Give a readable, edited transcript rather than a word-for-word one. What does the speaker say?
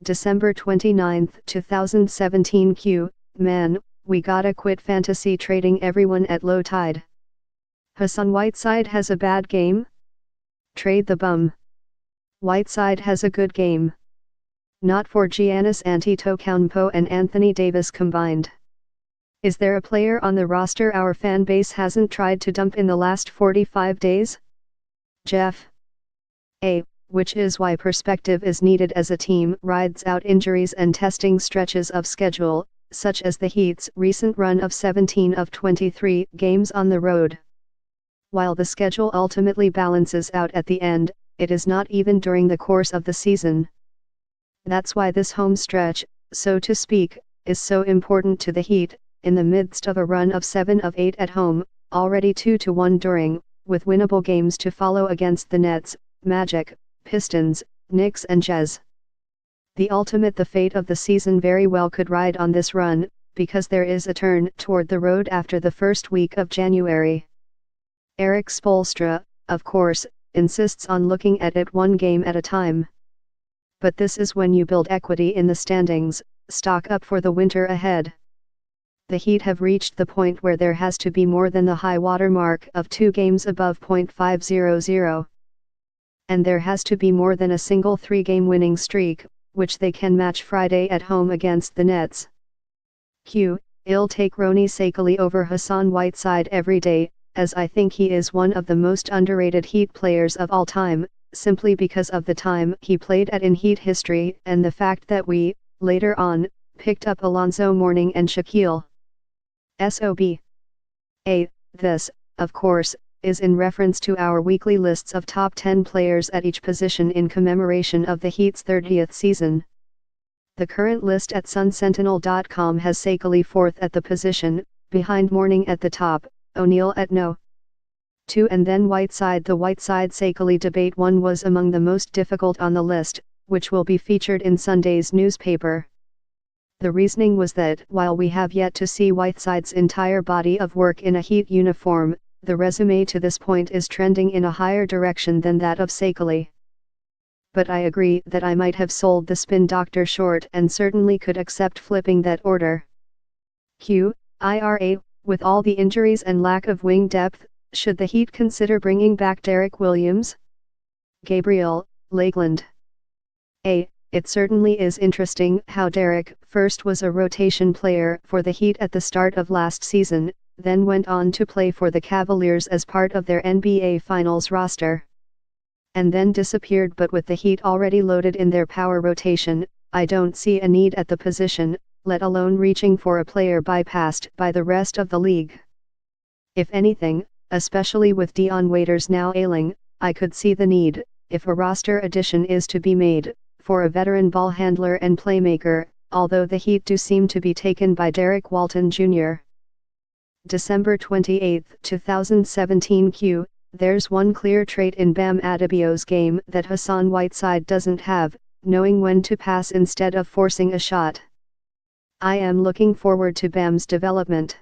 December 29, 2017 Q, man, we gotta quit fantasy trading everyone at low tide. Hassan Whiteside has a bad game? Trade the bum. Whiteside has a good game. Not for Giannis Antetokounmpo and Anthony Davis combined. Is there a player on the roster our fan base hasn't tried to dump in the last 45 days? Jeff. A. Which is why perspective is needed as a team rides out injuries and testing stretches of schedule, such as the Heat's recent run of 17 of 23 games on the road. While the schedule ultimately balances out at the end, it is not even during the course of the season. That's why this home stretch, so to speak, is so important to the Heat, in the midst of a run of 7 of 8 at home, already 2-1 during, with winnable games to follow against the Nets, Magic, Pistons, Knicks and Jazz. The fate of the season very well could ride on this run, because there is a turn toward the road after the first week of January. Eric Spoelstra, of course, insists on looking at it one game at a time. But this is when you build equity in the standings, stock up for the winter ahead. The Heat have reached the point where there has to be more than the high water mark of 2 games above .500. And there has to be more than a single 3-game winning streak, which they can match Friday at home against the Nets. Q. I'll take Rony Seikaly over Hassan Whiteside every day, as I think he is one of the most underrated Heat players of all time, simply because of the time he played at in Heat history and the fact that we, later on, picked up Alonzo Mourning and Shaquille Sob. This, of course, is in reference to our weekly lists of top 10 players at each position in commemoration of the Heat's 30th season. The current list at SunSentinel.com has Seikaly 4th at the position, behind Mourning at the top, O'Neal at No. 2 and then Whiteside. The Whiteside-Seikaly debate one was among the most difficult on the list, which will be featured in Sunday's newspaper. The reasoning was that while we have yet to see Whiteside's entire body of work in a Heat uniform, the resume to this point is trending in a higher direction than that of Seikaly. But I agree that I might have sold the spin doctor short and certainly could accept flipping that order. Q. IRA, with all the injuries and lack of wing depth, should the Heat consider bringing back Derek Williams? Gabriel, Lakeland. A. It certainly is interesting how Derek first was a rotation player for the Heat at the start of last season, then went on to play for the Cavaliers as part of their NBA Finals roster. And then disappeared. But with the Heat already loaded in their power rotation, I don't see a need at the position, let alone reaching for a player bypassed by the rest of the league. If anything, especially with Dion Waiters now ailing, I could see the need, if a roster addition is to be made, for a veteran ball handler and playmaker, although the Heat do seem to be taken by Derek Walton Jr. December 28, 2017 Q. There's one clear trait in Bam Adebayo's game that Hassan Whiteside doesn't have, knowing when to pass instead of forcing a shot. I am looking forward to Bam's development.